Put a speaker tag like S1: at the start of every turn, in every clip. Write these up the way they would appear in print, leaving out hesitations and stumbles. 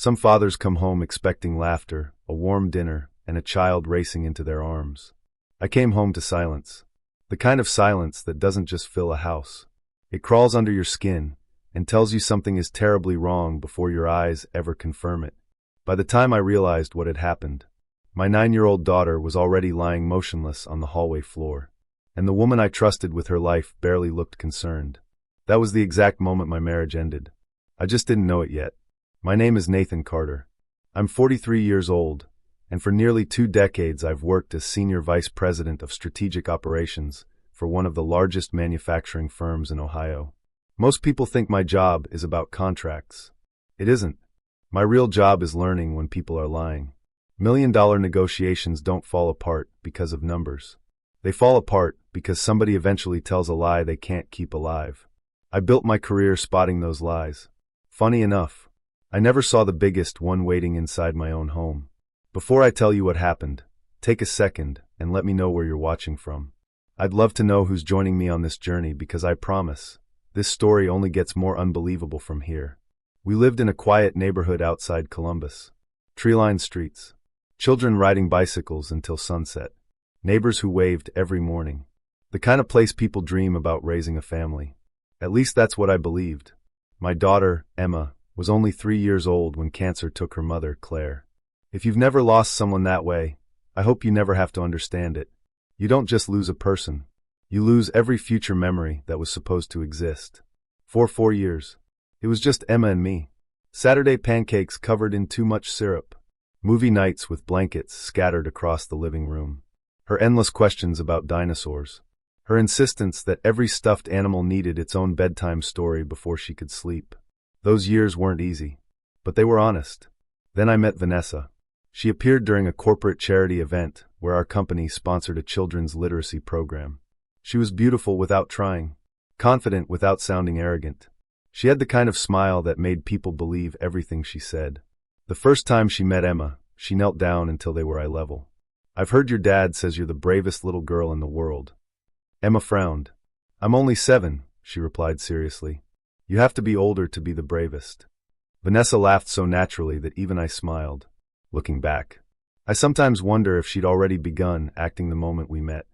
S1: Some fathers come home expecting laughter, a warm dinner, and a child racing into their arms. I came home to silence. The kind of silence that doesn't just fill a house. It crawls under your skin and tells you something is terribly wrong before your eyes ever confirm it. By the time I realized what had happened, my 9-year-old daughter was already lying motionless on the hallway floor, and the woman I trusted with her life barely looked concerned. That was the exact moment my marriage ended. I just didn't know it yet. My name is Nathan Carter. I'm 43 years old, and for nearly 2 decades I've worked as Senior Vice President of Strategic Operations for one of the largest manufacturing firms in Ohio. Most people think my job is about contracts. It isn't. My real job is learning when people are lying. $1 million negotiations don't fall apart because of numbers. They fall apart because somebody eventually tells a lie they can't keep alive. I built my career spotting those lies. Funny enough, I never saw the biggest one waiting inside my own home. Before I tell you what happened, take a second and let me know where you're watching from. I'd love to know who's joining me on this journey because I promise, this story only gets more unbelievable from here. We lived in a quiet neighborhood outside Columbus. Tree-lined streets. Children riding bicycles until sunset. Neighbors who waved every morning. The kind of place people dream about raising a family. At least that's what I believed. My daughter, Emma, was only 3 years old when cancer took her mother, Claire. If you've never lost someone that way, I hope you never have to understand it. You don't just lose a person. You lose every future memory that was supposed to exist. For 4 years, it was just Emma and me. Saturday pancakes covered in too much syrup. Movie nights with blankets scattered across the living room. Her endless questions about dinosaurs. Her insistence that every stuffed animal needed its own bedtime story before she could sleep. Those years weren't easy, but they were honest. Then I met Vanessa. She appeared during a corporate charity event where our company sponsored a children's literacy program. She was beautiful without trying, confident without sounding arrogant. She had the kind of smile that made people believe everything she said. The first time she met Emma, she knelt down until they were eye level. "I've heard your dad says you're the bravest little girl in the world." Emma frowned. "I'm only 7, she replied seriously. "You have to be older to be the bravest." Vanessa laughed so naturally that even I smiled. Looking back, I sometimes wonder if she'd already begun acting the moment we met.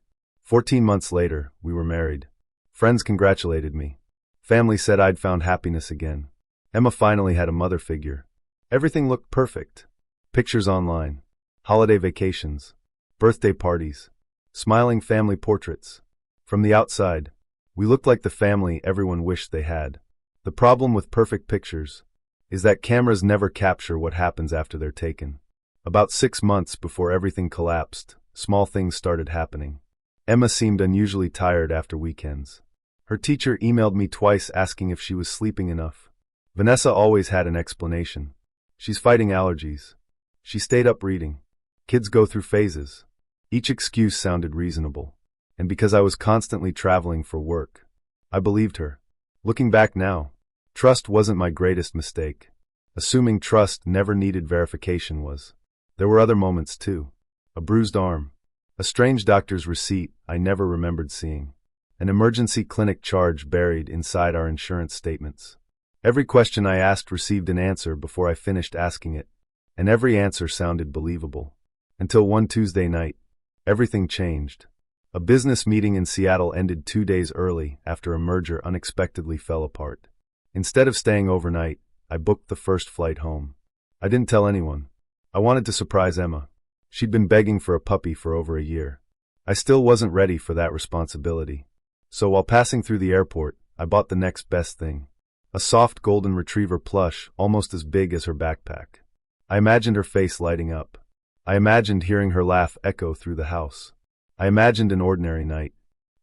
S1: 14 months later, we were married. Friends congratulated me. Family said I'd found happiness again. Emma finally had a mother figure. Everything looked perfect. Pictures online, holiday vacations, birthday parties, smiling family portraits. From the outside, we looked like the family everyone wished they had. The problem with perfect pictures is that cameras never capture what happens after they're taken. About 6 months before everything collapsed, small things started happening. Emma seemed unusually tired after weekends. Her teacher emailed me twice asking if she was sleeping enough. Vanessa always had an explanation. "She's fighting allergies." She stayed up reading. Kids go through phases. Each excuse sounded reasonable. And because I was constantly traveling for work, I believed her. Looking back now, trust wasn't my greatest mistake. Assuming trust never needed verification was. There were other moments too. A bruised arm. A strange doctor's receipt I never remembered seeing. An emergency clinic charge buried inside our insurance statements. Every question I asked received an answer before I finished asking it, and every answer sounded believable. Until one Tuesday night, everything changed. A business meeting in Seattle ended 2 days early after a merger unexpectedly fell apart. Instead of staying overnight, I booked the first flight home. I didn't tell anyone. I wanted to surprise Emma. She'd been begging for a puppy for over a year. I still wasn't ready for that responsibility. So while passing through the airport, I bought the next best thing. A soft golden retriever plush almost as big as her backpack. I imagined her face lighting up. I imagined hearing her laugh echo through the house. I imagined an ordinary night.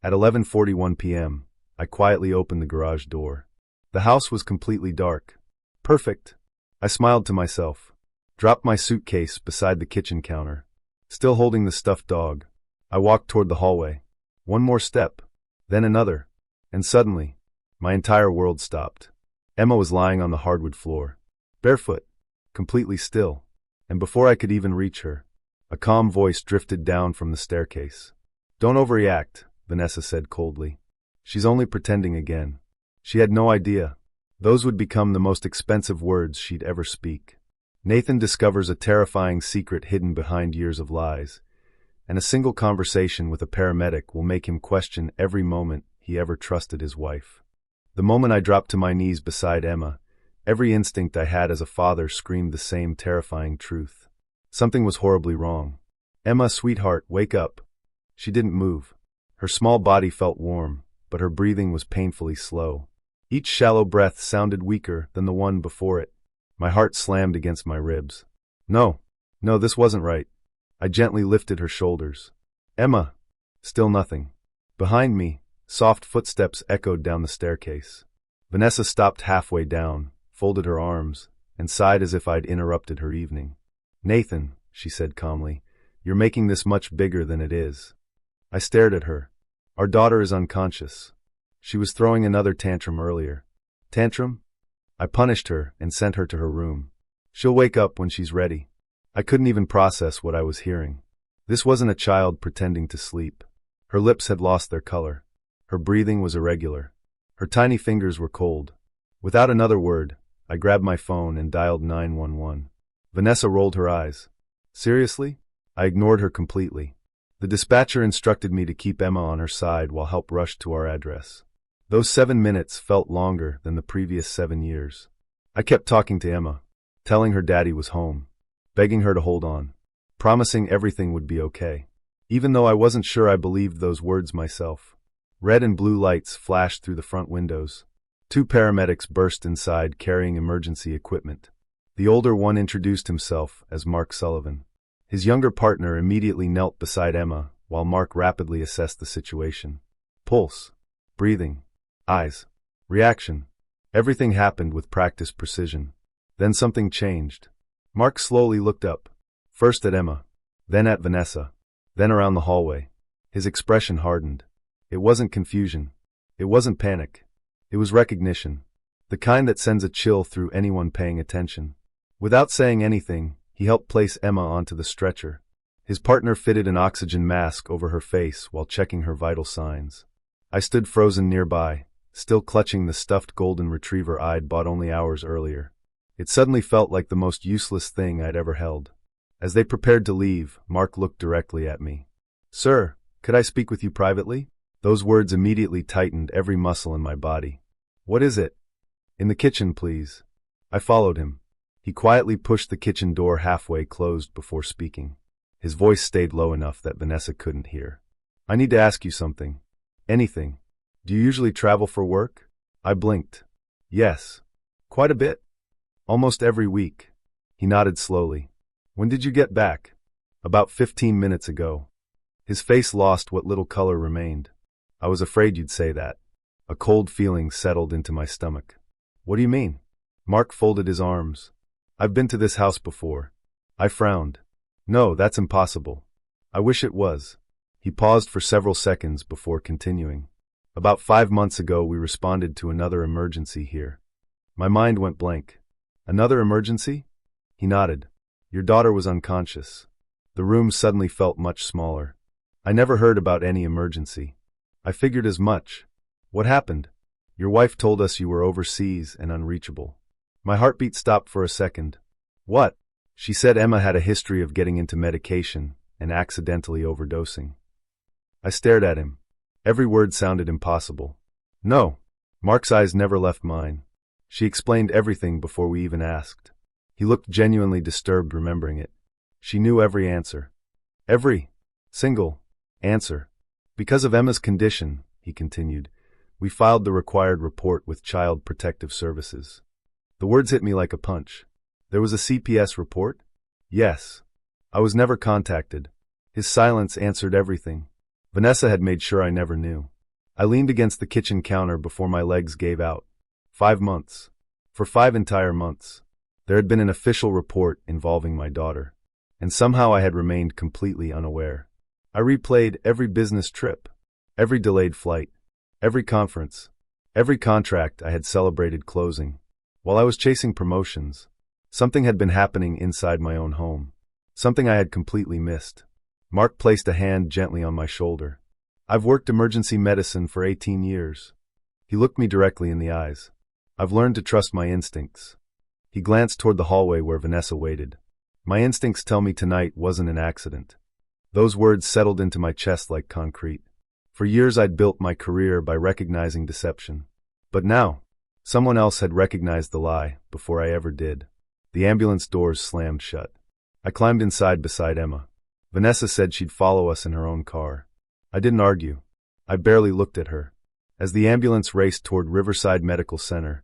S1: At 11:41 p.m., I quietly opened the garage door. The house was completely dark. Perfect. I smiled to myself. Dropped my suitcase beside the kitchen counter. Still holding the stuffed dog, I walked toward the hallway. One more step, then another, and suddenly, my entire world stopped. Emma was lying on the hardwood floor, barefoot, completely still, and before I could even reach her, a calm voice drifted down from the staircase. "Don't overreact," Vanessa said coldly. "She's only pretending again." She had no idea. Those would become the most expensive words she'd ever speak. Nathan discovers a terrifying secret hidden behind years of lies, and a single conversation with a paramedic will make him question every moment he ever trusted his wife. The moment I dropped to my knees beside Emma, every instinct I had as a father screamed the same terrifying truth. Something was horribly wrong. "Emma, sweetheart, wake up." She didn't move. Her small body felt warm, but her breathing was painfully slow. Each shallow breath sounded weaker than the one before it. My heart slammed against my ribs. No, this wasn't right. I gently lifted her shoulders. "Emma." Still nothing. Behind me, soft footsteps echoed down the staircase. Vanessa stopped halfway down, folded her arms, and sighed as if I'd interrupted her evening. "Nathan," she said calmly, "you're making this much bigger than it is." I stared at her. "Our daughter is unconscious. She was throwing another tantrum earlier." "Tantrum?" "I punished her and sent her to her room. She'll wake up when she's ready." I couldn't even process what I was hearing. This wasn't a child pretending to sleep. Her lips had lost their color. Her breathing was irregular. Her tiny fingers were cold. Without another word, I grabbed my phone and dialed 911. Vanessa rolled her eyes. "Seriously?" I ignored her completely. The dispatcher instructed me to keep Emma on her side while help rushed to our address. Those 7 minutes felt longer than the previous 7 years. I kept talking to Emma, telling her daddy was home, begging her to hold on, promising everything would be okay. Even though I wasn't sure I believed those words myself. Red and blue lights flashed through the front windows. 2 paramedics burst inside carrying emergency equipment. The older one introduced himself as Mark Sullivan. His younger partner immediately knelt beside Emma while Mark rapidly assessed the situation. Pulse, breathing, eyes, reaction. Everything happened with practiced precision. Then something changed. Mark slowly looked up, first at Emma, then at Vanessa, then around the hallway. His expression hardened. It wasn't confusion. It wasn't panic. It was recognition. The kind that sends a chill through anyone paying attention. Without saying anything, he helped place Emma onto the stretcher. His partner fitted an oxygen mask over her face while checking her vital signs. I stood frozen nearby, still clutching the stuffed golden retriever I'd bought only hours earlier. It suddenly felt like the most useless thing I'd ever held. As they prepared to leave, Mark looked directly at me. "Sir, could I speak with you privately?" Those words immediately tightened every muscle in my body. "What is it?" "In the kitchen, please." I followed him. He quietly pushed the kitchen door halfway closed before speaking. His voice stayed low enough that Vanessa couldn't hear. "I need to ask you something." "Anything." "Do you usually travel for work?" I blinked. "Yes. Quite a bit. Almost every week." He nodded slowly. "When did you get back?" "About 15 minutes ago." His face lost what little color remained. "I was afraid you'd say that." A cold feeling settled into my stomach. "What do you mean?" Mark folded his arms. "I've been to this house before." I frowned. "No, that's impossible." "I wish it was." He paused for several seconds before continuing. "About 5 months ago we responded to another emergency here." My mind went blank. "Another emergency?" He nodded. "Your daughter was unconscious." The room suddenly felt much smaller. "I never heard about any emergency." "I figured as much." "What happened?" "Your wife told us you were overseas and unreachable." My heartbeat stopped for a second. "What?" "She said Emma had a history of getting into medication and accidentally overdosing." I stared at him. Every word sounded impossible. "No." Mark's eyes never left mine. "She explained everything before we even asked." He looked genuinely disturbed remembering it. "She knew every answer. Every single answer. Because of Emma's condition," he continued, "we filed the required report with Child Protective Services." The words hit me like a punch. "There was a CPS report?" "Yes. I was never contacted." His silence answered everything. Vanessa had made sure I never knew. I leaned against the kitchen counter before my legs gave out. 5 months. For 5 entire months. There had been an official report involving my daughter. And somehow I had remained completely unaware. I replayed every business trip, every delayed flight, every conference, every contract I had celebrated closing. While I was chasing promotions, something had been happening inside my own home. Something I had completely missed. Mark placed a hand gently on my shoulder. "I've worked emergency medicine for 18 years. He looked me directly in the eyes. "I've learned to trust my instincts." He glanced toward the hallway where Vanessa waited. My instincts tell me tonight wasn't an accident. Those words settled into my chest like concrete. For years I'd built my career by recognizing deception. But now, someone else had recognized the lie before I ever did. The ambulance doors slammed shut. I climbed inside beside Emma. Vanessa said she'd follow us in her own car. I didn't argue. I barely looked at her. As the ambulance raced toward Riverside Medical Center,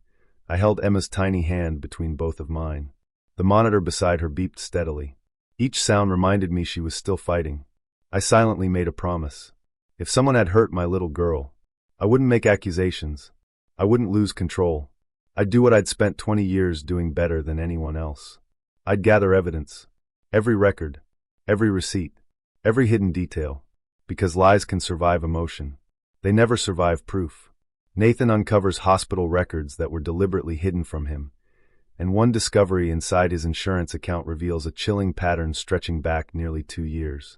S1: I held Emma's tiny hand between both of mine. The monitor beside her beeped steadily. Each sound reminded me she was still fighting. I silently made a promise. If someone had hurt my little girl, I wouldn't make accusations. I wouldn't lose control. I'd do what I'd spent 20 years doing better than anyone else. I'd gather evidence. Every record. Every receipt. Every hidden detail. Because lies can survive emotion. They never survive proof. Nathan uncovers hospital records that were deliberately hidden from him, and one discovery inside his insurance account reveals a chilling pattern stretching back nearly 2 years.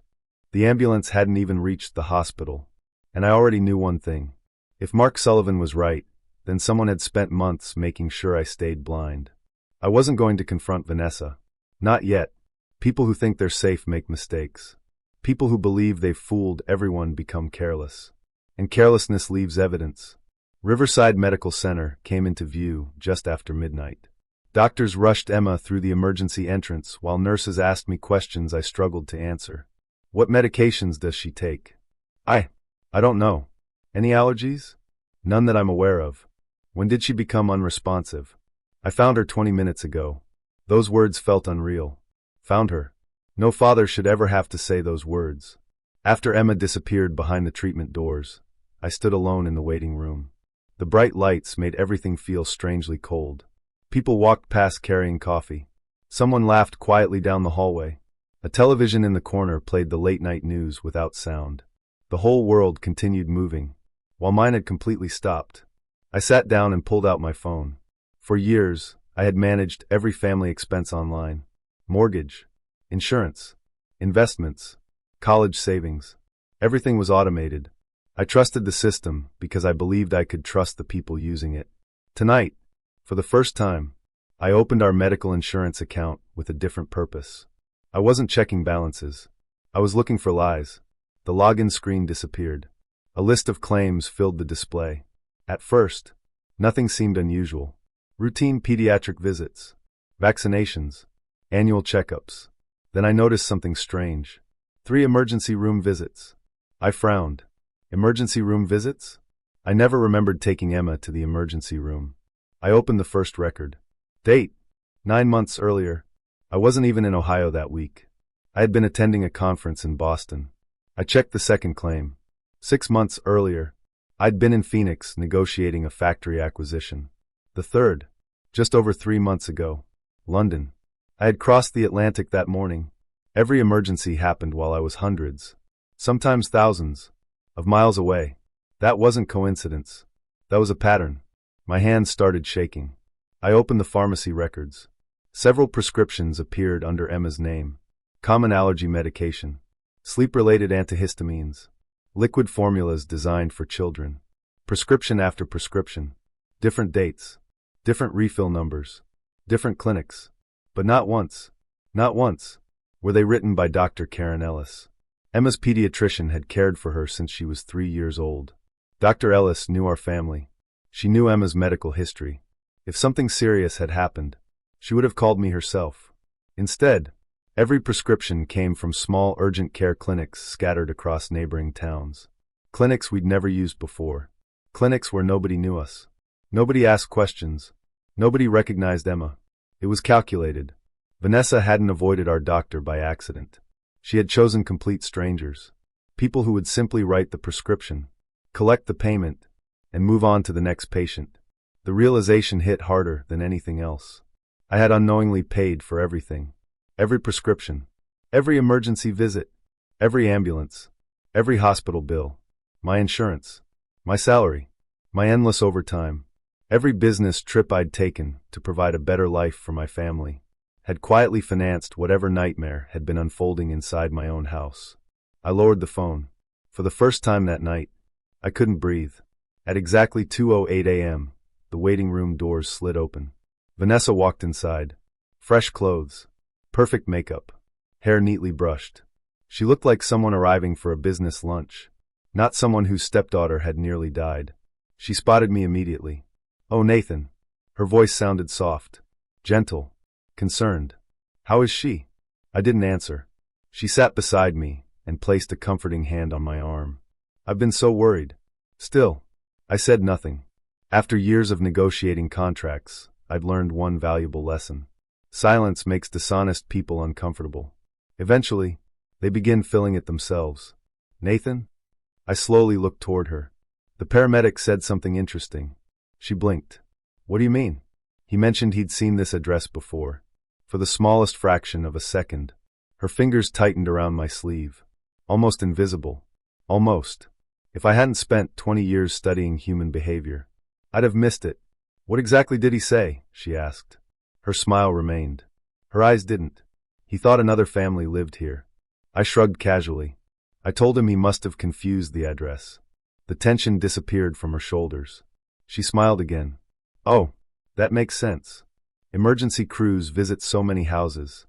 S1: The ambulance hadn't even reached the hospital, and I already knew one thing. If Mark Sullivan was right, then someone had spent months making sure I stayed blind. I wasn't going to confront Vanessa. Not yet. People who think they're safe make mistakes. People who believe they've fooled everyone become careless. And carelessness leaves evidence. Riverside Medical Center came into view just after midnight. Doctors rushed Emma through the emergency entrance while nurses asked me questions I struggled to answer. What medications does she take? I don't know. Any allergies? None that I'm aware of. When did she become unresponsive? I found her 20 minutes ago. Those words felt unreal. Found her. No father should ever have to say those words. After Emma disappeared behind the treatment doors, I stood alone in the waiting room. The bright lights made everything feel strangely cold. People walked past carrying coffee. Someone laughed quietly down the hallway. A television in the corner played the late-night news without sound. The whole world continued moving, while mine had completely stopped. I sat down and pulled out my phone. For years, I had managed every family expense online. Mortgage, insurance, investments, college savings. Everything was automated. I trusted the system because I believed I could trust the people using it. Tonight, for the first time, I opened our medical insurance account with a different purpose. I wasn't checking balances. I was looking for lies. The login screen disappeared. A list of claims filled the display. At first, nothing seemed unusual. Routine pediatric visits, vaccinations, annual checkups. Then I noticed something strange. 3 emergency room visits. I frowned. Emergency room visits? I never remembered taking Emma to the emergency room. I opened the first record. Date: 9 months earlier. I wasn't even in Ohio that week. I had been attending a conference in Boston. I checked the second claim. 6 months earlier. I'd been in Phoenix negotiating a factory acquisition. The third. Just over 3 months ago. London. I had crossed the Atlantic that morning. Every emergency happened while I was hundreds, sometimes thousands, of miles away. That wasn't coincidence. That was a pattern. My hands started shaking. I opened the pharmacy records. Several prescriptions appeared under Emma's name. Common allergy medication, sleep-related antihistamines, liquid formulas designed for children. Prescription after prescription. Different dates. Different refill numbers. Different clinics. But not once were they written by Dr. Karen Ellis. Emma's pediatrician had cared for her since she was 3 years old. Dr. Ellis knew our family. She knew Emma's medical history. If something serious had happened, she would have called me herself. Instead, every prescription came from small urgent care clinics scattered across neighboring towns. Clinics we'd never used before. Clinics where nobody knew us. Nobody asked questions. Nobody recognized Emma. It was calculated. Vanessa hadn't avoided our doctor by accident. She had chosen complete strangers. People who would simply write the prescription, collect the payment, and move on to the next patient. The realization hit harder than anything else. I had unknowingly paid for everything. Every prescription, every emergency visit, every ambulance, every hospital bill, my insurance, my salary, my endless overtime, every business trip I'd taken to provide a better life for my family, had quietly financed whatever nightmare had been unfolding inside my own house. I lowered the phone. For the first time that night, I couldn't breathe. At exactly 2:08 a.m., the waiting room doors slid open. Vanessa walked inside. Fresh clothes. Perfect makeup. Hair neatly brushed. She looked like someone arriving for a business lunch. Not someone whose stepdaughter had nearly died. She spotted me immediately. "Oh, Nathan." Her voice sounded soft, gentle, concerned. "How is she?" I didn't answer. She sat beside me and placed a comforting hand on my arm. "I've been so worried." Still, I said nothing. After years of negotiating contracts, I'd learned one valuable lesson. Silence makes dishonest people uncomfortable. Eventually, they begin filling it themselves. "Nathan?" I slowly looked toward her. The paramedic said something interesting. She blinked. "What do you mean?" He mentioned he'd seen this address before. For the smallest fraction of a second, her fingers tightened around my sleeve. Almost invisible. Almost. If I hadn't spent 20 years studying human behavior, I'd have missed it. "What exactly did he say?" she asked. Her smile remained. Her eyes didn't. "He thought another family lived here." I shrugged casually. I told him he must have confused the address. The tension disappeared from her shoulders. She smiled again. "Oh, that makes sense. Emergency crews visit so many houses.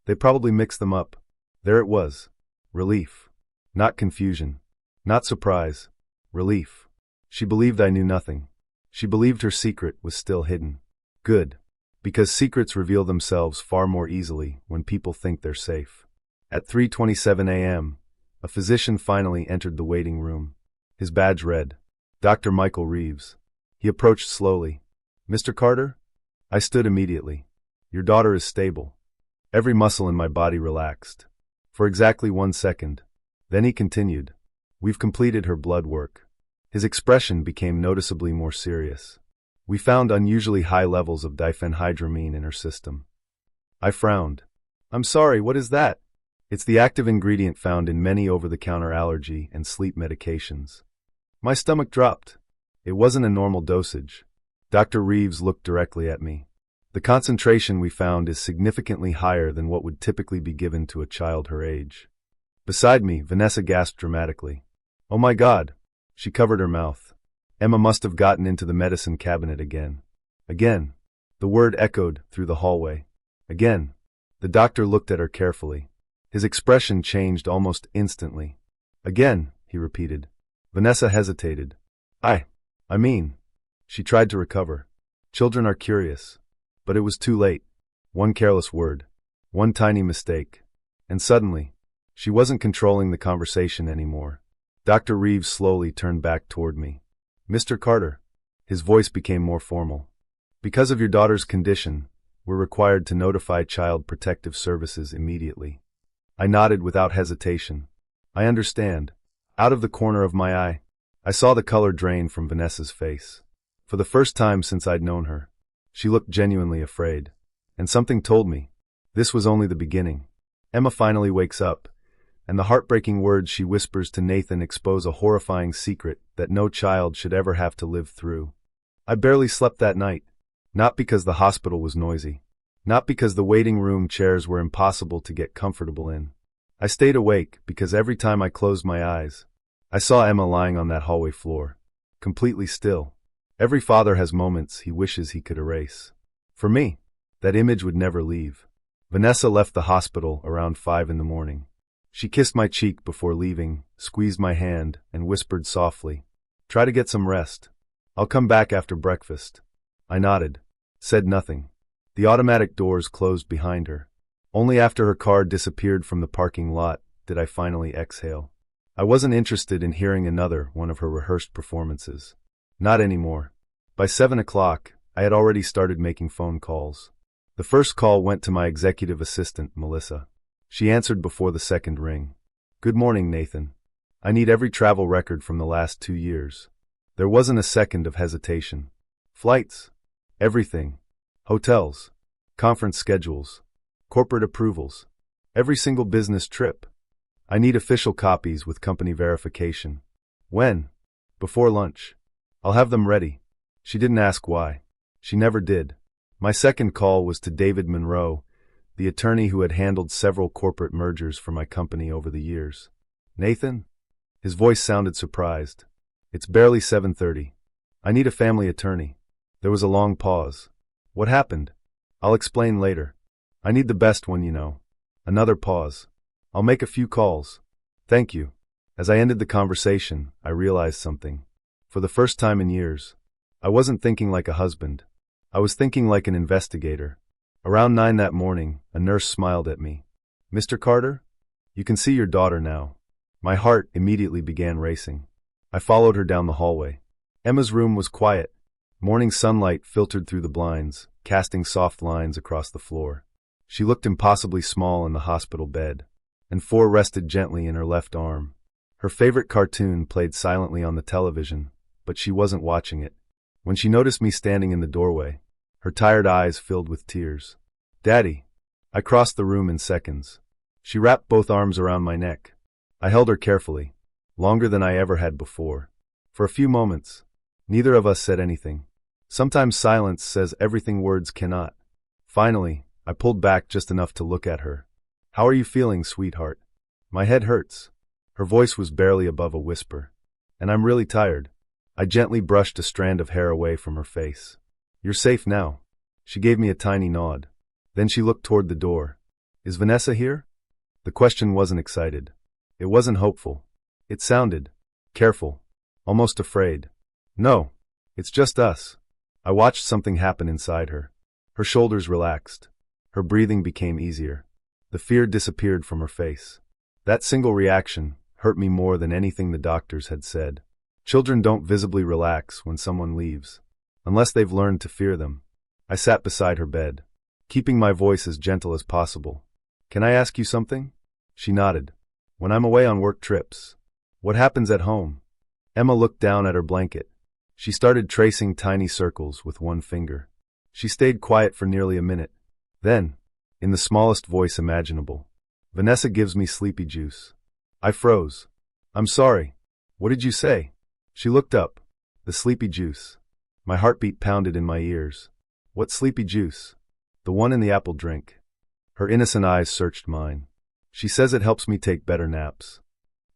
S1: They probably mix them up." There it was. Relief. Not confusion. Not surprise. Relief. She believed I knew nothing. She believed her secret was still hidden. Good. Because secrets reveal themselves far more easily when people think they're safe. At 3:27 a.m., a physician finally entered the waiting room. His badge read, Dr. Michael Reeves. He approached slowly. "Mr. Carter?" I stood immediately. "Your daughter is stable." Every muscle in my body relaxed. For exactly 1 second. Then he continued, "We've completed her blood work." His expression became noticeably more serious. "We found unusually high levels of diphenhydramine in her system." I frowned. "I'm sorry, what is that?" "It's the active ingredient found in many over-the-counter allergy and sleep medications." My stomach dropped. It wasn't a normal dosage. Dr. Reeves looked directly at me. "The concentration we found is significantly higher than what would typically be given to a child her age." Beside me, Vanessa gasped dramatically. "Oh my God!" She covered her mouth. Emma must have gotten into the medicine cabinet again. Again. The word echoed through the hallway. Again. The doctor looked at her carefully. His expression changed almost instantly. "Again," he repeated. Vanessa hesitated. I mean. She tried to recover. Children are curious. But it was too late. One careless word. One tiny mistake. And suddenly, she wasn't controlling the conversation anymore. Dr. Reeves slowly turned back toward me. "Mr. Carter." His voice became more formal. "Because of your daughter's condition, we're required to notify Child Protective Services immediately." I nodded without hesitation. "I understand." Out of the corner of my eye, I saw the color drain from Vanessa's face. For the first time since I'd known her, she looked genuinely afraid. And something told me, this was only the beginning. Emma finally wakes up, and the heartbreaking words she whispers to Nathan expose a horrifying secret that no child should ever have to live through. I barely slept that night. Not because the hospital was noisy. Not because the waiting room chairs were impossible to get comfortable in. I stayed awake because every time I closed my eyes, I saw Emma lying on that hallway floor, completely still. Every father has moments he wishes he could erase. For me, that image would never leave. Vanessa left the hospital around 5 in the morning. She kissed my cheek before leaving, squeezed my hand, and whispered softly, "Try to get some rest. I'll come back after breakfast." I nodded, said nothing. The automatic doors closed behind her. Only after her car disappeared from the parking lot did I finally exhale. I wasn't interested in hearing another one of her rehearsed performances. Not anymore. By 7 o'clock, I had already started making phone calls. The first call went to my executive assistant, Melissa. She answered before the second ring. "Good morning, Nathan. I need every travel record from the last 2 years." There wasn't a second of hesitation. Flights. Everything. Hotels. Conference schedules. Corporate approvals. Every single business trip. I need official copies with company verification. When? Before lunch. I'll have them ready. She didn't ask why. She never did. My second call was to David Monroe, the attorney who had handled several corporate mergers for my company over the years. "Nathan?" His voice sounded surprised. "It's barely 7:30. I need a family attorney." There was a long pause. What happened? I'll explain later. I need the best one, you know. Another pause. I'll make a few calls. Thank you. As I ended the conversation, I realized something. For the first time in years, I wasn't thinking like a husband. I was thinking like an investigator. Around 9 that morning, a nurse smiled at me. Mr. Carter? You can see your daughter now. My heart immediately began racing. I followed her down the hallway. Emma's room was quiet. Morning sunlight filtered through the blinds, casting soft lines across the floor. She looked impossibly small in the hospital bed, and 4 rested gently in her left arm. Her favorite cartoon played silently on the television, but she wasn't watching it. When she noticed me standing in the doorway, her tired eyes filled with tears. Daddy! I crossed the room in seconds. She wrapped both arms around my neck. I held her carefully, longer than I ever had before. For a few moments, neither of us said anything. Sometimes silence says everything words cannot. Finally, I pulled back just enough to look at her. How are you feeling, sweetheart? My head hurts. Her voice was barely above a whisper. And I'm really tired. I gently brushed a strand of hair away from her face. You're safe now. She gave me a tiny nod. Then she looked toward the door. Is Vanessa here? The question wasn't excited. It wasn't hopeful. It sounded careful, almost afraid. No, it's just us. I watched something happen inside her. Her shoulders relaxed. Her breathing became easier. The fear disappeared from her face. That single reaction hurt me more than anything the doctors had said. Children don't visibly relax when someone leaves, unless they've learned to fear them. I sat beside her bed, keeping my voice as gentle as possible. Can I ask you something? She nodded. When I'm away on work trips, what happens at home? Emma looked down at her blanket. She started tracing tiny circles with one finger. She stayed quiet for nearly a minute. Then, in the smallest voice imaginable, Vanessa gives me sleepy juice. I froze. I'm sorry. What did you say? She looked up. The sleepy juice. My heartbeat pounded in my ears. What sleepy juice? The one in the apple drink. Her innocent eyes searched mine. She says it helps me take better naps.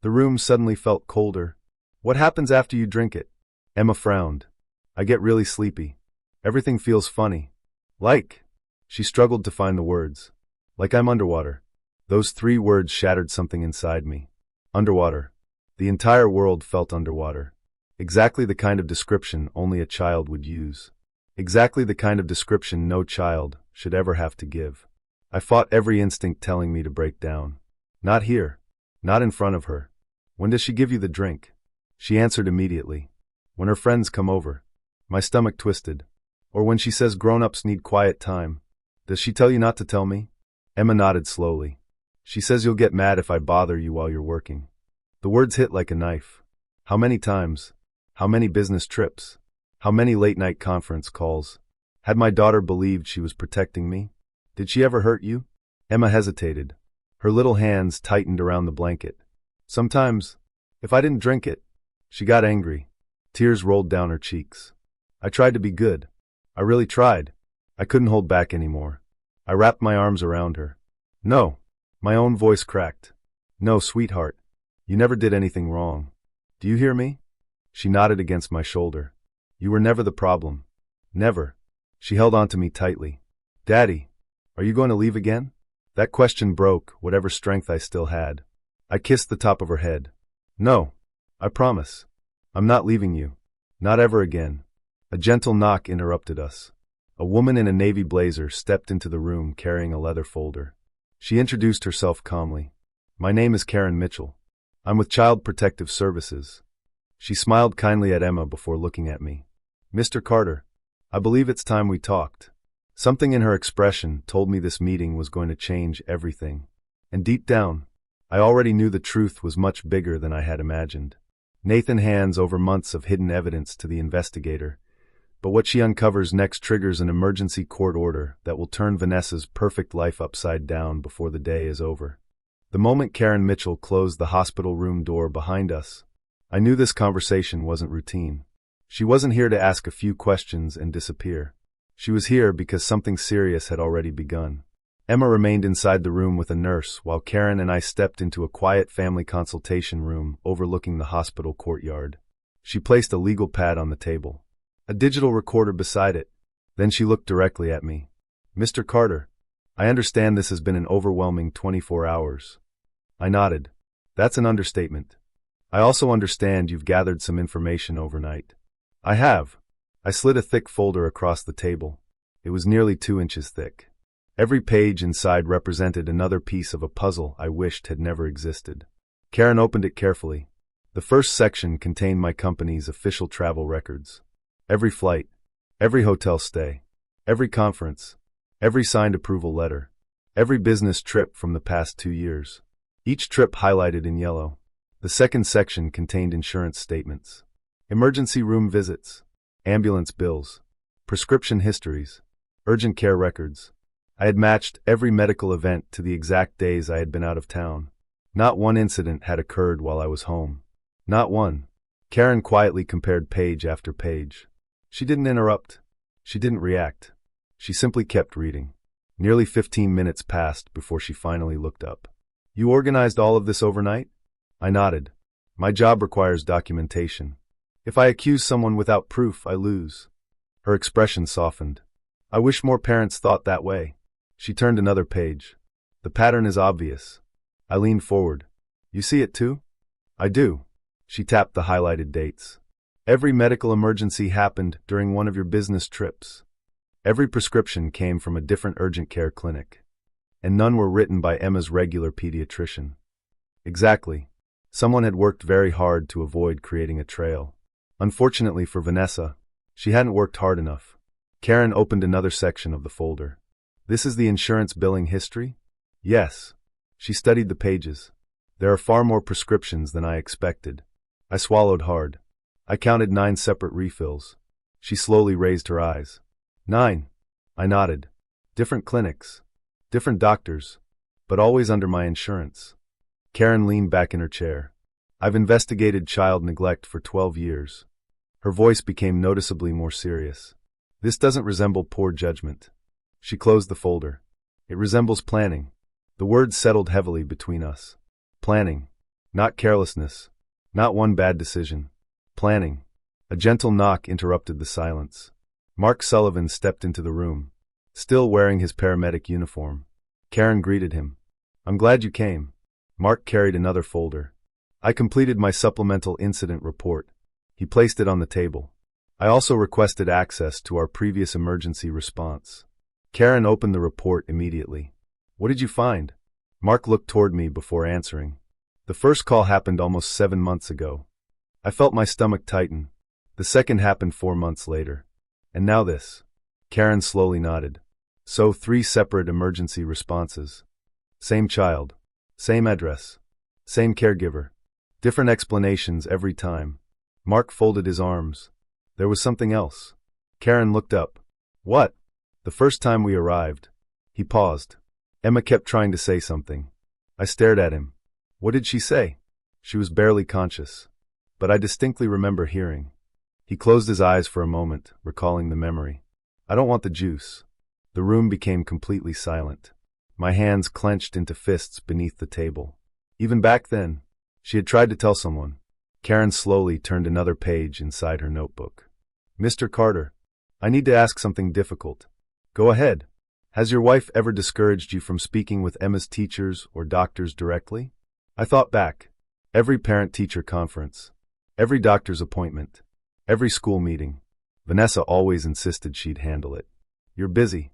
S1: The room suddenly felt colder. What happens after you drink it? Emma frowned. I get really sleepy. Everything feels funny. Like. She struggled to find the words. Like I'm underwater. Those 3 words shattered something inside me. Underwater. The entire world felt underwater. Exactly the kind of description only a child would use. Exactly the kind of description no child should ever have to give. I fought every instinct telling me to break down. Not here. Not in front of her. When does she give you the drink? She answered immediately. When her friends come over. My stomach twisted. Or when she says grown-ups need quiet time. Does she tell you not to tell me? Emma nodded slowly. She says you'll get mad if I bother you while you're working. The words hit like a knife. How many times? How many business trips? How many late-night conference calls? Had my daughter believed she was protecting me? Did she ever hurt you? Emma hesitated. Her little hands tightened around the blanket. Sometimes, if I didn't drink it. She got angry. Tears rolled down her cheeks. I tried to be good. I really tried. I couldn't hold back anymore. I wrapped my arms around her. No. My own voice cracked. No, sweetheart. You never did anything wrong. Do you hear me? She nodded against my shoulder. You were never the problem. Never. She held onto me tightly. Daddy, are you going to leave again? That question broke whatever strength I still had. I kissed the top of her head. No. I promise. I'm not leaving you. Not ever again. A gentle knock interrupted us. A woman in a navy blazer stepped into the room carrying a leather folder. She introduced herself calmly. My name is Karen Mitchell. I'm with Child Protective Services. She smiled kindly at Emma before looking at me. Mr. Carter, I believe it's time we talked. Something in her expression told me this meeting was going to change everything. And deep down, I already knew the truth was much bigger than I had imagined. Nathan hands over months of hidden evidence to the investigator, but what she uncovers next triggers an emergency court order that will turn Vanessa's perfect life upside down before the day is over. The moment Karen Mitchell closed the hospital room door behind us, I knew this conversation wasn't routine. She wasn't here to ask a few questions and disappear. She was here because something serious had already begun. Emma remained inside the room with a nurse while Karen and I stepped into a quiet family consultation room overlooking the hospital courtyard. She placed a legal pad on the table, a digital recorder beside it, Then she looked directly at me. Mr. Carter, I understand this has been an overwhelming 24 hours. I nodded. That's an understatement. I also understand you've gathered some information overnight. I have. I slid a thick folder across the table. It was nearly 2 inches thick. Every page inside represented another piece of a puzzle I wished had never existed. Karen opened it carefully. The first section contained my company's official travel records. Every flight, every hotel stay, every conference, every signed approval letter, every business trip from the past 2 years. Each trip highlighted in yellow. The second section contained insurance statements, emergency room visits, ambulance bills, prescription histories, urgent care records. I had matched every medical event to the exact days I had been out of town. Not one incident had occurred while I was home. Not one. Karen quietly compared page after page. She didn't interrupt. She didn't react. She simply kept reading. Nearly 15 minutes passed before she finally looked up. You organized all of this overnight? I nodded. My job requires documentation. If I accuse someone without proof, I lose. Her expression softened. I wish more parents thought that way. She turned another page. The pattern is obvious. I leaned forward. You see it too? I do. She tapped the highlighted dates. Every medical emergency happened during one of your business trips. Every prescription came from a different urgent care clinic. And none were written by Emma's regular pediatrician. Exactly. Someone had worked very hard to avoid creating a trail. Unfortunately for Vanessa, she hadn't worked hard enough. Karen opened another section of the folder. This is the insurance billing history? Yes. She studied the pages. There are far more prescriptions than I expected. I swallowed hard. I counted 9 separate refills. She slowly raised her eyes. 9. I nodded. Different clinics. Different doctors. But always under my insurance. Karen leaned back in her chair. I've investigated child neglect for 12 years. Her voice became noticeably more serious. This doesn't resemble poor judgment. She closed the folder. It resembles planning. The words settled heavily between us. Planning. Not carelessness. Not one bad decision. Planning. A gentle knock interrupted the silence. Mark Sullivan stepped into the room, still wearing his paramedic uniform. Karen greeted him. I'm glad you came. Mark carried another folder. I completed my supplemental incident report. He placed it on the table. I also requested access to our previous emergency response. Karen opened the report immediately. What did you find? Mark looked toward me before answering. The first call happened almost 7 months ago. I felt my stomach tighten. The second happened 4 months later. And now this. Karen slowly nodded. So 3 separate emergency responses. Same child. Same address. Same caregiver. Different explanations every time. Mark folded his arms. There was something else. Karen looked up. What? The first time we arrived. He paused. Emma kept trying to say something. I stared at him. What did she say? She was barely conscious. But I distinctly remember hearing. He closed his eyes for a moment, recalling the memory. I don't want the juice. The room became completely silent. My hands clenched into fists beneath the table. Even back then, she had tried to tell someone. Karen slowly turned another page inside her notebook. Mr. Carter, I need to ask something difficult. Go ahead. Has your wife ever discouraged you from speaking with Emma's teachers or doctors directly? I thought back. Every parent-teacher conference. Every doctor's appointment. Every school meeting. Vanessa always insisted she'd handle it. You're busy.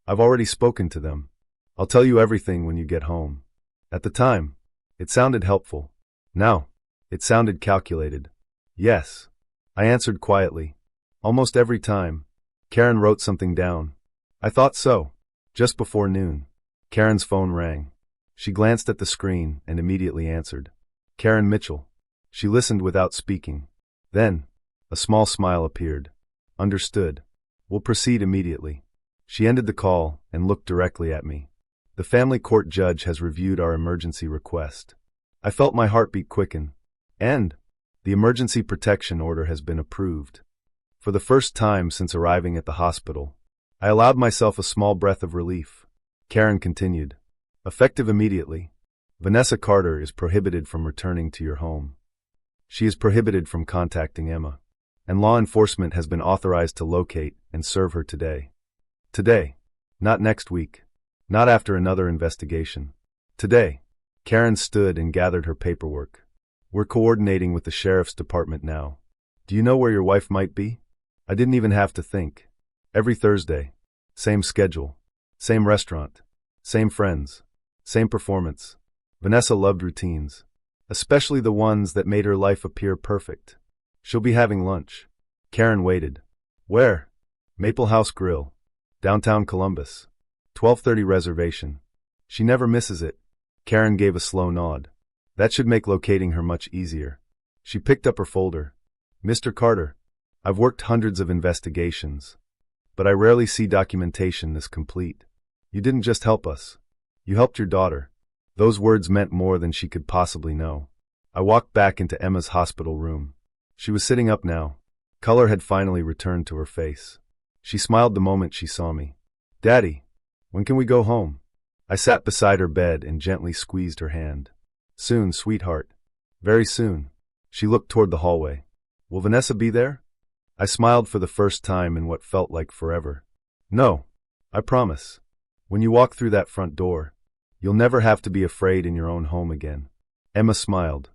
S1: I've already spoken to them. I'll tell you everything when you get home. At the time, it sounded helpful. Now, it sounded calculated. Yes. I answered quietly. Almost every time. Karen wrote something down. I thought so. Just before noon. Karen's phone rang. She glanced at the screen and immediately answered. Karen Mitchell. She listened without speaking. Then, a small smile appeared. Understood. We'll proceed immediately. She ended the call and looked directly at me. The family court judge has reviewed our emergency request. I felt my heartbeat quicken. And the emergency protection order has been approved. For the first time since arriving at the hospital, I allowed myself a small breath of relief. Karen continued. Effective immediately. Vanessa Carter is prohibited from returning to your home. She is prohibited from contacting Emma. And law enforcement has been authorized to locate and serve her today. Today. Not next week. Not after another investigation. Today. Karen stood and gathered her paperwork. We're coordinating with the sheriff's department now. Do you know where your wife might be? I didn't even have to think. Every Thursday. Same schedule. Same restaurant. Same friends. Same performance. Vanessa loved routines, especially the ones that made her life appear perfect. She'll be having lunch. Karen waited. Where? Maple House Grill. Downtown Columbus. 12:30 reservation. She never misses it. Karen gave a slow nod. That should make locating her much easier. She picked up her folder. Mr. Carter, I've worked hundreds of investigations, but I rarely see documentation this complete. You didn't just help us. You helped your daughter. Those words meant more than she could possibly know. I walked back into Emma's hospital room. She was sitting up now. Color had finally returned to her face. She smiled the moment she saw me. Daddy, when can we go home? I sat beside her bed and gently squeezed her hand. Soon, sweetheart. Very soon. She looked toward the hallway. Will Vanessa be there? I smiled for the first time in what felt like forever. No, I promise. When you walk through that front door, you'll never have to be afraid in your own home again. Emma smiled.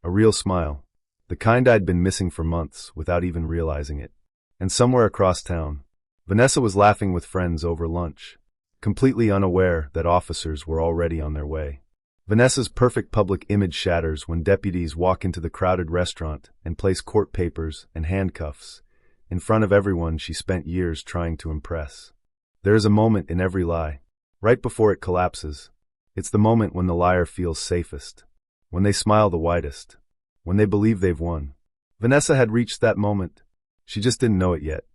S1: A real smile. The kind I'd been missing for months without even realizing it. And somewhere across town, Vanessa was laughing with friends over lunch, completely unaware that officers were already on their way. Vanessa's perfect public image shatters when deputies walk into the crowded restaurant and place court papers and handcuffs in front of everyone she spent years trying to impress. There is a moment in every lie, right before it collapses. It's the moment when the liar feels safest, when they smile the widest, when they believe they've won. Vanessa had reached that moment. She just didn't know it yet.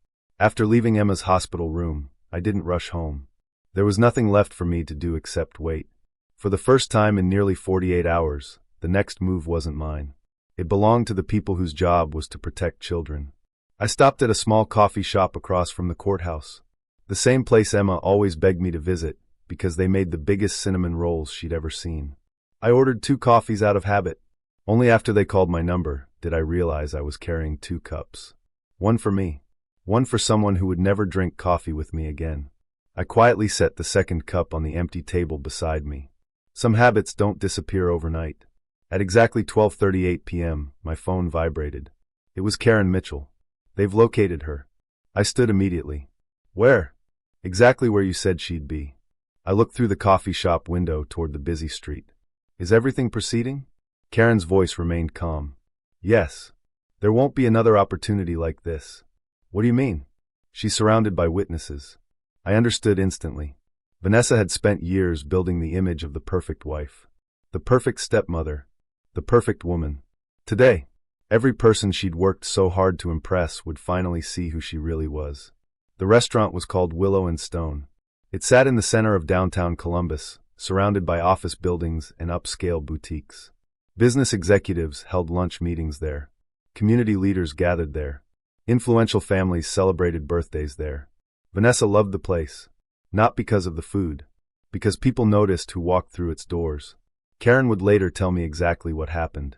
S1: After leaving Emma's hospital room, I didn't rush home. There was nothing left for me to do except wait. For the first time in nearly 48 hours, the next move wasn't mine. It belonged to the people whose job was to protect children. I stopped at a small coffee shop across from the courthouse, the same place Emma always begged me to visit because they made the biggest cinnamon rolls she'd ever seen. I ordered 2 coffees out of habit. Only after they called my number did I realize I was carrying 2 cups. One for me. One for someone who would never drink coffee with me again. I quietly set the second cup on the empty table beside me. Some habits don't disappear overnight. At exactly 12:38 p.m., my phone vibrated. It was Karen Mitchell. They've located her. I stood immediately. Where? Exactly where you said she'd be. I looked through the coffee shop window toward the busy street. Is everything proceeding? Karen's voice remained calm. Yes. There won't be another opportunity like this. What do you mean? She's surrounded by witnesses. I understood instantly. Vanessa had spent years building the image of the perfect wife, the perfect stepmother, the perfect woman. Today, every person she'd worked so hard to impress would finally see who she really was. The restaurant was called Willow and Stone. It sat in the center of downtown Columbus, surrounded by office buildings and upscale boutiques. Business executives held lunch meetings there. Community leaders gathered there. Influential families celebrated birthdays there. Vanessa loved the place, not because of the food, because people noticed who walked through its doors. Karen would later tell me exactly what happened.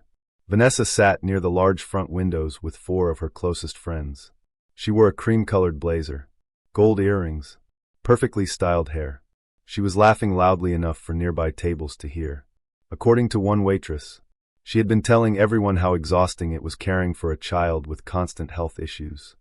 S1: Vanessa sat near the large front windows with 4 of her closest friends. She wore a cream-colored blazer, gold earrings, perfectly styled hair. She was laughing loudly enough for nearby tables to hear. According to one waitress, she had been telling everyone how exhausting it was caring for a child with constant health issues.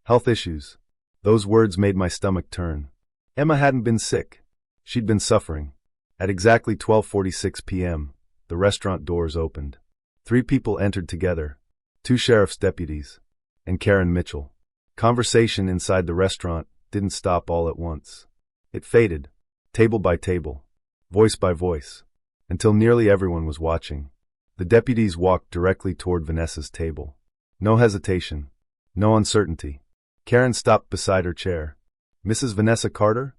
S1: Health issues. Those words made my stomach turn. Emma hadn't been sick. She'd been suffering. At exactly 12:46 p.m., the restaurant doors opened. 3 people entered together, 2 sheriff's deputies, and Karen Mitchell. Conversation inside the restaurant didn't stop all at once. It faded, table by table, voice by voice, until nearly everyone was watching. The deputies walked directly toward Vanessa's table. No hesitation, no uncertainty. Karen stopped beside her chair. Mrs. Vanessa Carter?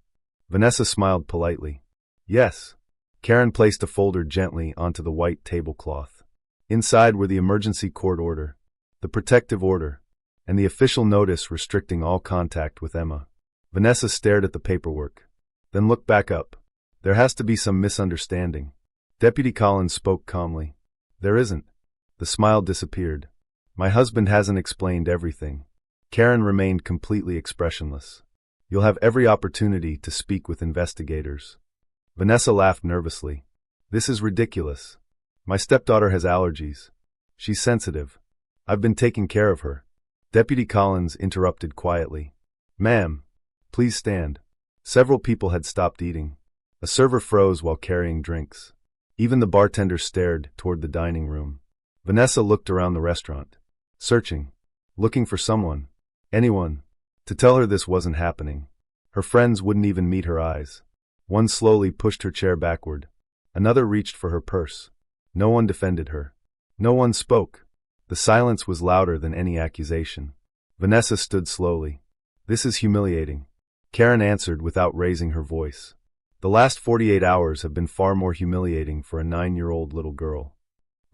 S1: Vanessa smiled politely. Yes. Karen placed a folder gently onto the white tablecloth. Inside were the emergency court order, the protective order, and the official notice restricting all contact with Emma. Vanessa stared at the paperwork, then looked back up. There has to be some misunderstanding. Deputy Collins spoke calmly. There isn't. The smile disappeared. My husband hasn't explained everything. Karen remained completely expressionless. You'll have every opportunity to speak with investigators. Vanessa laughed nervously. This is ridiculous. My stepdaughter has allergies. She's sensitive. I've been taking care of her. Deputy Collins interrupted quietly. Ma'am, please stand. Several people had stopped eating. A server froze while carrying drinks. Even the bartender stared toward the dining room. Vanessa looked around the restaurant, searching, looking for someone, anyone, to tell her this wasn't happening. Her friends wouldn't even meet her eyes. One slowly pushed her chair backward. Another reached for her purse. No one defended her. No one spoke. The silence was louder than any accusation. Vanessa stood slowly. This is humiliating. Karen answered without raising her voice. The last 48 hours have been far more humiliating for a 9-year-old little girl.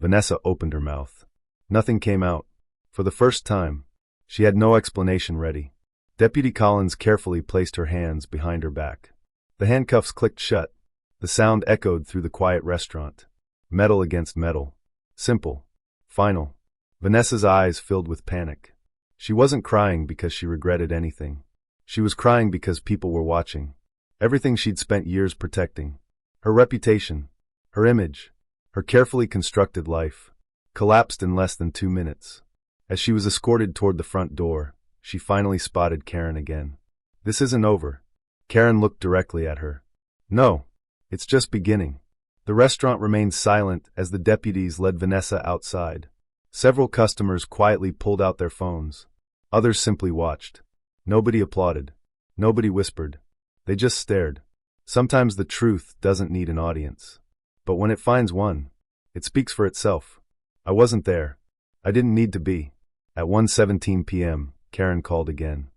S1: Vanessa opened her mouth. Nothing came out. For the first time, she had no explanation ready. Deputy Collins carefully placed her hands behind her back. The handcuffs clicked shut. The sound echoed through the quiet restaurant. Metal against metal. Simple. Final. Vanessa's eyes filled with panic. She wasn't crying because she regretted anything. She was crying because people were watching. Everything she'd spent years protecting. Her reputation, her image, her carefully constructed life, collapsed in less than 2 minutes. As she was escorted toward the front door, she finally spotted Karen again. This isn't over. Karen looked directly at her. No, it's just beginning. The restaurant remained silent as the deputies led Vanessa outside. Several customers quietly pulled out their phones. Others simply watched. Nobody applauded. Nobody whispered. They just stared. Sometimes the truth doesn't need an audience. But when it finds one, it speaks for itself. I wasn't there. I didn't need to be. At 1:17 p.m., Karen called again.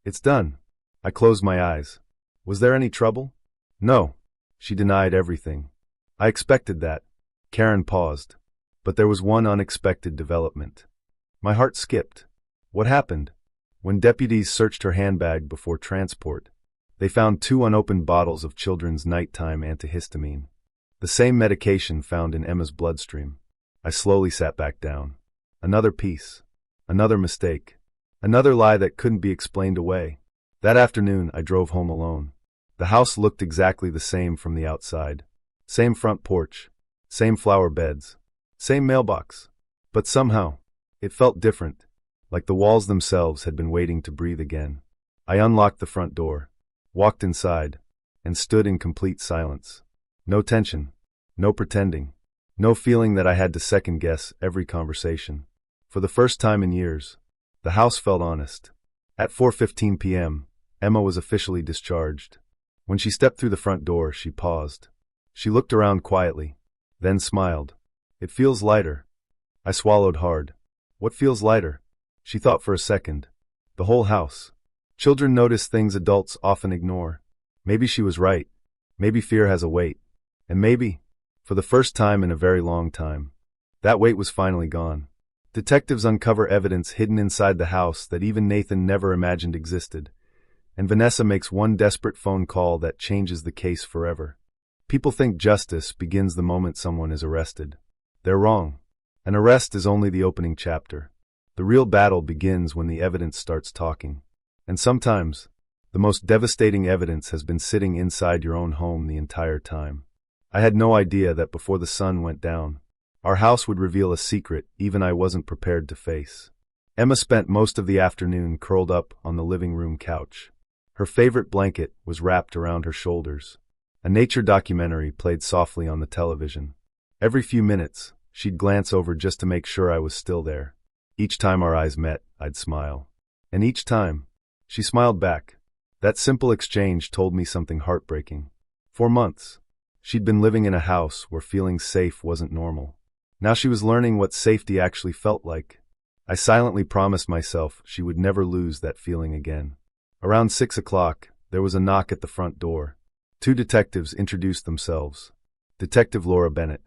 S1: It's done. I closed my eyes. Was there any trouble? No. She denied everything. I expected that. Karen paused. But there was one unexpected development. My heart skipped. What happened? When deputies searched her handbag before transport, they found 2 unopened bottles of children's nighttime antihistamine. The same medication found in Emma's bloodstream. I slowly sat back down. Another piece. Another mistake. Another lie that couldn't be explained away. That afternoon, I drove home alone. The house looked exactly the same from the outside. Same front porch. Same flower beds. Same mailbox. But somehow, it felt different, like the walls themselves had been waiting to breathe again. I unlocked the front door, walked inside, and stood in complete silence. No tension, no pretending, no feeling that I had to second-guess every conversation. For the first time in years, the house felt honest. At 4:15 p.m., Emma was officially discharged. When she stepped through the front door, she paused. She looked around quietly, then smiled. It feels lighter. I swallowed hard. What feels lighter? She thought for a second. The whole house. Children notice things adults often ignore. Maybe she was right. Maybe fear has a weight. And maybe, for the first time in a very long time, that weight was finally gone. Detectives uncover evidence hidden inside the house that even Nathan never imagined existed. And Vanessa makes one desperate phone call that changes the case forever. People think justice begins the moment someone is arrested. They're wrong. An arrest is only the opening chapter. The real battle begins when the evidence starts talking. And sometimes, the most devastating evidence has been sitting inside your own home the entire time. I had no idea that before the sun went down, our house would reveal a secret even I wasn't prepared to face. Emma spent most of the afternoon curled up on the living room couch. Her favorite blanket was wrapped around her shoulders. A nature documentary played softly on the television. Every few minutes, she'd glance over just to make sure I was still there. Each time our eyes met, I'd smile. And each time, she smiled back. That simple exchange told me something heartbreaking. For months, she'd been living in a house where feeling safe wasn't normal. Now she was learning what safety actually felt like. I silently promised myself she would never lose that feeling again. Around 6 o'clock, there was a knock at the front door. 2 detectives introduced themselves. Detective Laura Bennett.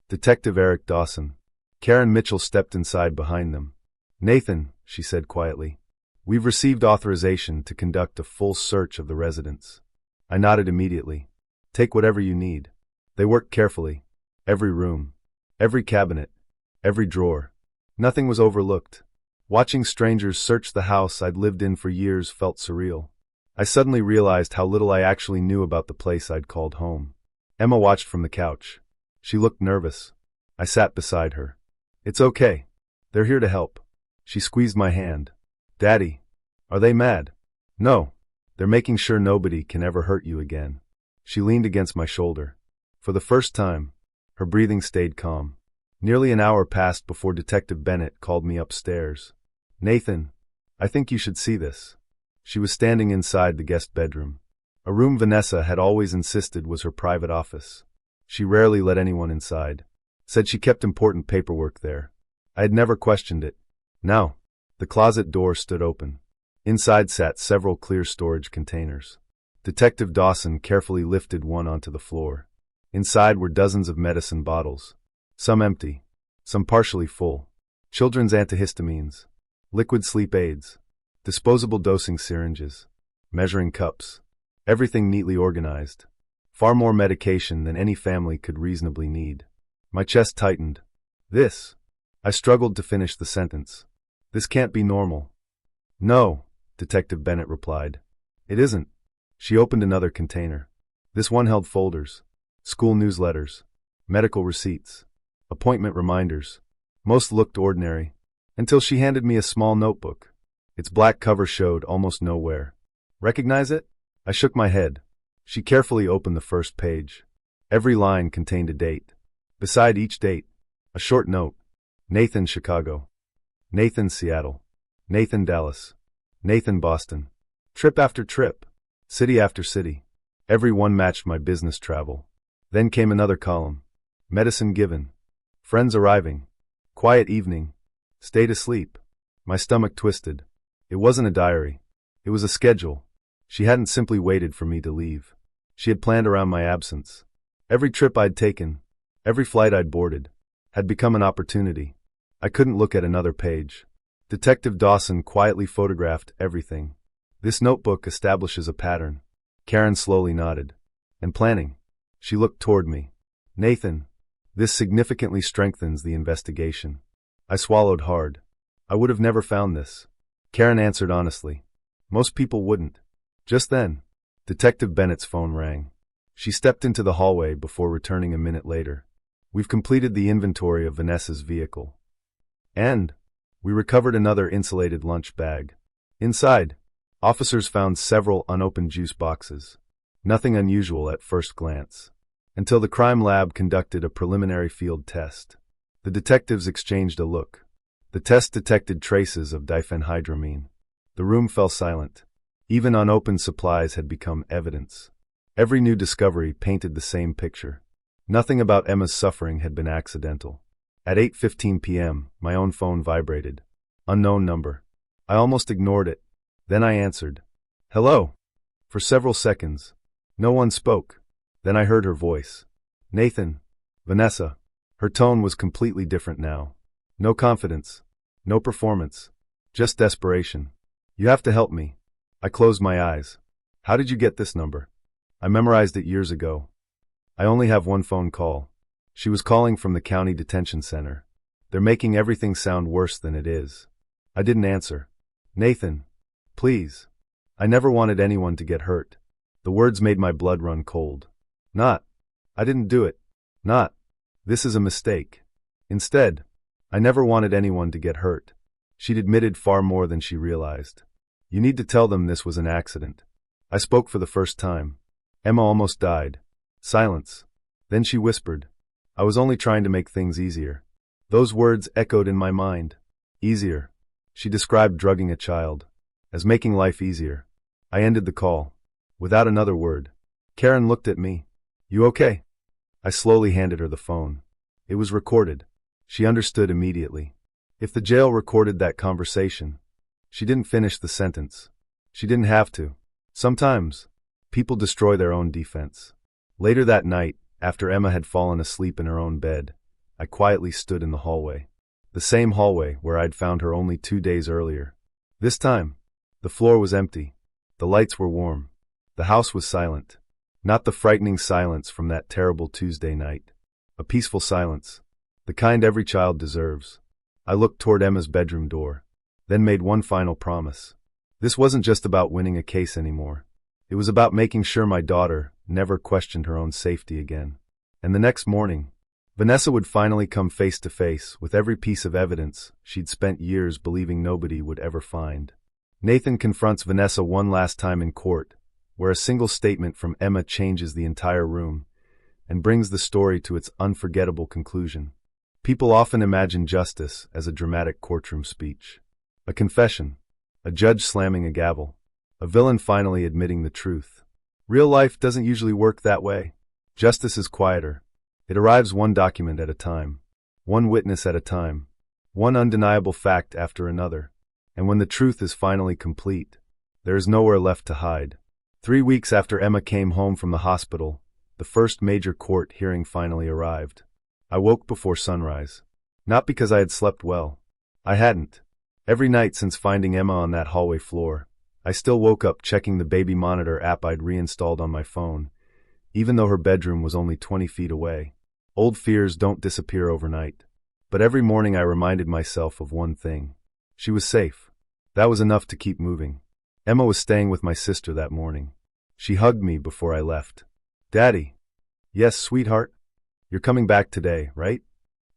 S1: Detective Eric Dawson. Karen Mitchell stepped inside behind them. Nathan, she said quietly, we've received authorization to conduct a full search of the residence. I nodded immediately. Take whatever you need. They worked carefully. Every room. Every cabinet. Every drawer. Nothing was overlooked. Watching strangers search the house I'd lived in for years felt surreal. I suddenly realized how little I actually knew about the place I'd called home. Emma watched from the couch. She looked nervous. I sat beside her. It's okay. They're here to help. She squeezed my hand. Daddy, are they mad? No. They're making sure nobody can ever hurt you again. She leaned against my shoulder. For the first time, her breathing stayed calm. Nearly an hour passed before Detective Bennett called me upstairs. Nathan, I think you should see this. She was standing inside the guest bedroom. A room Vanessa had always insisted was her private office. She rarely let anyone inside. Said she kept important paperwork there. I had never questioned it. Now, the closet door stood open. Inside sat several clear storage containers. Detective Dawson carefully lifted one onto the floor. Inside were dozens of medicine bottles. Some empty, some partially full. Children's antihistamines, liquid sleep aids, disposable dosing syringes, measuring cups. Everything neatly organized. Far more medication than any family could reasonably need. My chest tightened. This. I struggled to finish the sentence. This can't be normal. No, Detective Bennett replied. It isn't. She opened another container. This one held folders, school newsletters, medical receipts, appointment reminders. Most looked ordinary, until she handed me a small notebook. Its black cover showed almost no wear. Recognize it? I shook my head. She carefully opened the first page. Every line contained a date. Beside each date, a short note. Nathan, Chicago. Nathan, Seattle. Nathan, Dallas. Nathan, Boston. Trip after trip. City after city. Every one matched my business travel. Then came another column. Medicine given. Friends arriving. Quiet evening. Stayed asleep. My stomach twisted. It wasn't a diary. It was a schedule. She hadn't simply waited for me to leave. She had planned around my absence. Every trip I'd taken, every flight I'd boarded, had become an opportunity. I couldn't look at another page. Detective Dawson quietly photographed everything. This notebook establishes a pattern. Karen slowly nodded. And planning. She looked toward me. Nathan, this significantly strengthens the investigation. I swallowed hard. I would have never found this. Karen answered honestly. Most people wouldn't. Just then, Detective Bennett's phone rang. She stepped into the hallway before returning a minute later. We've completed the inventory of Vanessa's vehicle. And we recovered another insulated lunch bag. Inside, officers found several unopened juice boxes. Nothing unusual at first glance. Until the crime lab conducted a preliminary field test. The detectives exchanged a look. The test detected traces of diphenhydramine. The room fell silent. Even unopened supplies had become evidence. Every new discovery painted the same picture. Nothing about Emma's suffering had been accidental. At 8:15 p.m., my own phone vibrated. Unknown number. I almost ignored it. Then I answered. Hello. For several seconds, no one spoke. Then I heard her voice. Nathan. Vanessa. Her tone was completely different now. No confidence. No performance. Just desperation. You have to help me. I closed my eyes. How did you get this number? I memorized it years ago. I only have one phone call. She was calling from the county detention center. They're making everything sound worse than it is. I didn't answer. Nathan, please. I never wanted anyone to get hurt. The words made my blood run cold. Not. I didn't do it. Not. This is a mistake. Instead, I never wanted anyone to get hurt. She'd admitted far more than she realized. You need to tell them this was an accident. I spoke for the first time. Emma almost died. Silence. Then she whispered. I was only trying to make things easier. Those words echoed in my mind. Easier. She described drugging a child as making life easier. I ended the call. Without another word. Karen looked at me. You okay? I slowly handed her the phone. It was recorded. She understood immediately. If the jail recorded that conversation. She didn't finish the sentence. She didn't have to. Sometimes, people destroy their own defense. Later that night, after Emma had fallen asleep in her own bed, I quietly stood in the hallway. The same hallway where I'd found her only 2 days earlier. This time, the floor was empty. The lights were warm. The house was silent. Not the frightening silence from that terrible Tuesday night. A peaceful silence. The kind every child deserves. I looked toward Emma's bedroom door, then made one final promise. This wasn't just about winning a case anymore. It was about making sure my daughter never questioned her own safety again. And the next morning, Vanessa would finally come face to face with every piece of evidence she'd spent years believing nobody would ever find. Nathan confronts Vanessa one last time in court, where a single statement from Emma changes the entire room and brings the story to its unforgettable conclusion. People often imagine justice as a dramatic courtroom speech. A confession, a judge slamming a gavel, a villain finally admitting the truth. Real life doesn't usually work that way. Justice is quieter. It arrives one document at a time, one witness at a time, one undeniable fact after another. And when the truth is finally complete, there is nowhere left to hide. 3 weeks after Emma came home from the hospital, the first major court hearing finally arrived. I woke before sunrise. Not because I had slept well. I hadn't. Every night since finding Emma on that hallway floor, I still woke up checking the baby monitor app I'd reinstalled on my phone, even though her bedroom was only 20 feet away. Old fears don't disappear overnight. But every morning I reminded myself of one thing. She was safe. That was enough to keep moving. Emma was staying with my sister that morning. She hugged me before I left. "Daddy." "Yes, sweetheart? You're coming back today, right?"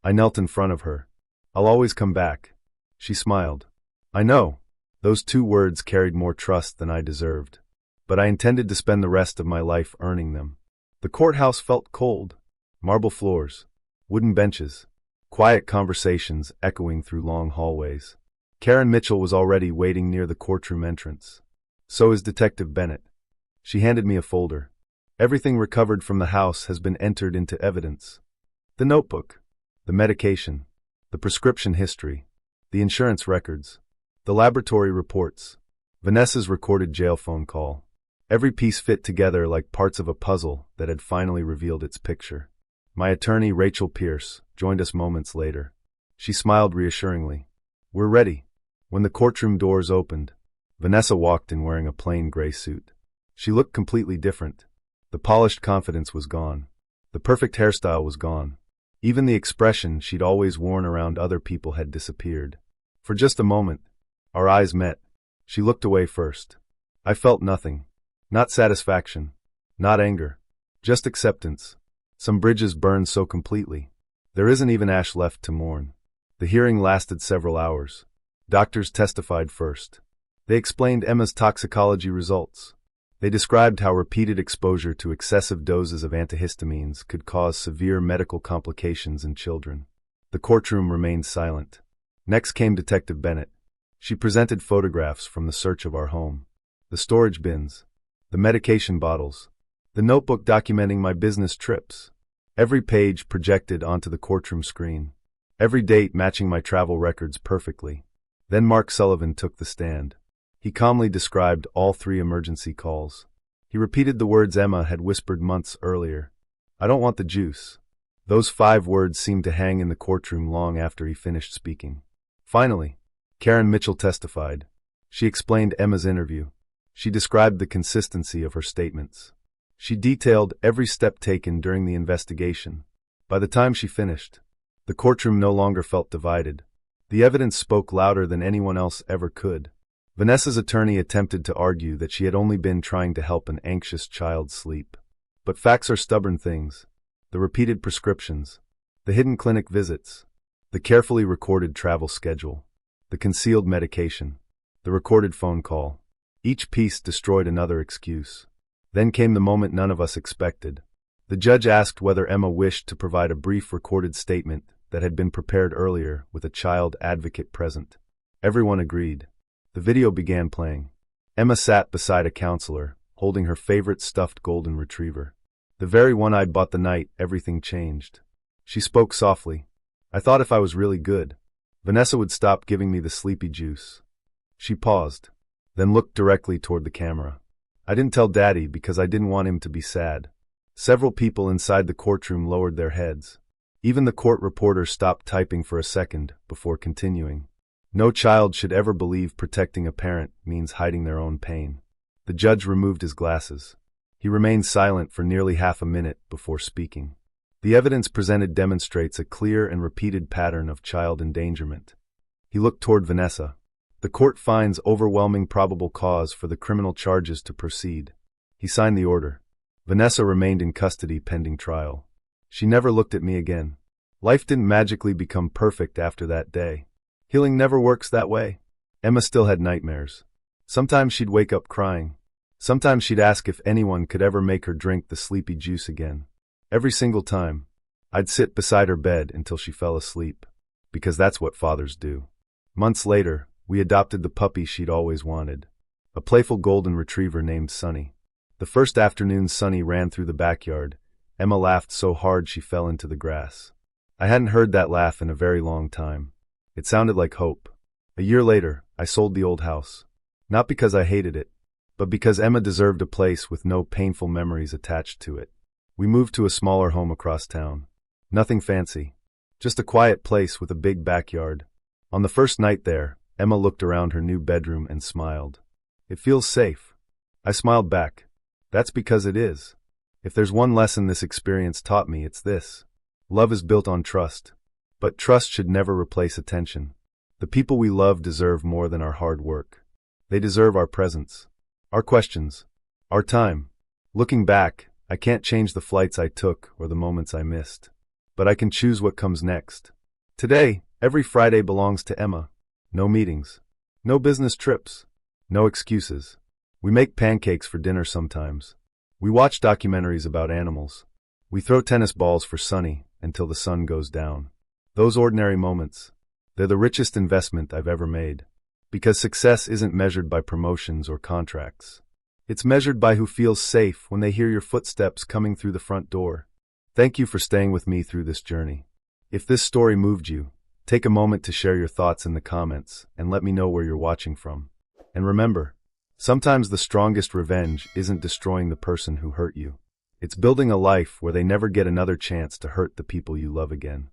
S1: I knelt in front of her. "I'll always come back." She smiled. "I know." Those 2 words carried more trust than I deserved. But I intended to spend the rest of my life earning them. The courthouse felt cold. Marble floors, wooden benches, quiet conversations echoing through long hallways. Karen Mitchell was already waiting near the courtroom entrance. So is Detective Bennett. She handed me a folder. "Everything recovered from the house has been entered into evidence. The notebook, the medication, the prescription history, the insurance records, the laboratory reports, Vanessa's recorded jail phone call. Every piece fit together like parts of a puzzle that had finally revealed its picture." My attorney, Rachel Pierce, joined us moments later. She smiled reassuringly. "We're ready." When the courtroom doors opened, Vanessa walked in wearing a plain gray suit. She looked completely different. The polished confidence was gone. The perfect hairstyle was gone. Even the expression she'd always worn around other people had disappeared. For just a moment, our eyes met. She looked away first. I felt nothing. Not satisfaction. Not anger. Just acceptance. Some bridges burned so completely. There isn't even ash left to mourn. The hearing lasted several hours. Doctors testified first. They explained Emma's toxicology results. They described how repeated exposure to excessive doses of antihistamines could cause severe medical complications in children. The courtroom remained silent. Next came Detective Bennett. She presented photographs from the search of our home. The storage bins. The medication bottles. The notebook documenting my business trips. Every page projected onto the courtroom screen. Every date matching my travel records perfectly. Then Mark Sullivan took the stand. He calmly described all 3 emergency calls. He repeated the words Emma had whispered months earlier. "I don't want the juice." Those 5 words seemed to hang in the courtroom long after he finished speaking. Finally, Karen Mitchell testified. She explained Emma's interview. She described the consistency of her statements. She detailed every step taken during the investigation. By the time she finished, the courtroom no longer felt divided. The evidence spoke louder than anyone else ever could. Vanessa's attorney attempted to argue that she had only been trying to help an anxious child sleep. But facts are stubborn things. The repeated prescriptions, the hidden clinic visits, the carefully recorded travel schedule, the concealed medication, the recorded phone call. Each piece destroyed another excuse. Then came the moment none of us expected. The judge asked whether Emma wished to provide a brief recorded statement that had been prepared earlier with a child advocate present. Everyone agreed. The video began playing. Emma sat beside a counselor, holding her favorite stuffed golden retriever. The very one I'd bought the night everything changed. She spoke softly. "I thought if I was really good, Vanessa would stop giving me the sleepy juice." She paused, then looked directly toward the camera. "I didn't tell Daddy because I didn't want him to be sad." Several people inside the courtroom lowered their heads. Even the court reporter stopped typing for a second before continuing. No child should ever believe protecting a parent means hiding their own pain. The judge removed his glasses. He remained silent for nearly half a minute before speaking. The evidence presented demonstrates a clear and repeated pattern of child endangerment. He looked toward Vanessa. "The court finds overwhelming probable cause for the criminal charges to proceed." He signed the order. Vanessa remained in custody pending trial. She never looked at me again. Life didn't magically become perfect after that day. Healing never works that way. Emma still had nightmares. Sometimes she'd wake up crying. Sometimes she'd ask if anyone could ever make her drink the sleepy juice again. Every single time, I'd sit beside her bed until she fell asleep. Because that's what fathers do. Months later, we adopted the puppy she'd always wanted. A playful golden retriever named Sunny. The first afternoon Sunny ran through the backyard, Emma laughed so hard she fell into the grass. I hadn't heard that laugh in a very long time. It sounded like hope. A year later, I sold the old house. Not because I hated it, but because Emma deserved a place with no painful memories attached to it. We moved to a smaller home across town. Nothing fancy. Just a quiet place with a big backyard. On the first night there, Emma looked around her new bedroom and smiled. It feels safe. I smiled back. That's because it is. If there's one lesson this experience taught me, it's this. Love is built on trust. But trust should never replace attention. The people we love deserve more than our hard work. They deserve our presence, our questions, our time. Looking back, I can't change the flights I took or the moments I missed. But I can choose what comes next. Today, every Friday belongs to Emma. No meetings. No business trips. No excuses. We make pancakes for dinner sometimes. We watch documentaries about animals. We throw tennis balls for Sunny until the sun goes down. Those ordinary moments, they're the richest investment I've ever made. Because success isn't measured by promotions or contracts. It's measured by who feels safe when they hear your footsteps coming through the front door. Thank you for staying with me through this journey. If this story moved you, take a moment to share your thoughts in the comments and let me know where you're watching from. And remember, sometimes the strongest revenge isn't destroying the person who hurt you. It's building a life where they never get another chance to hurt the people you love again.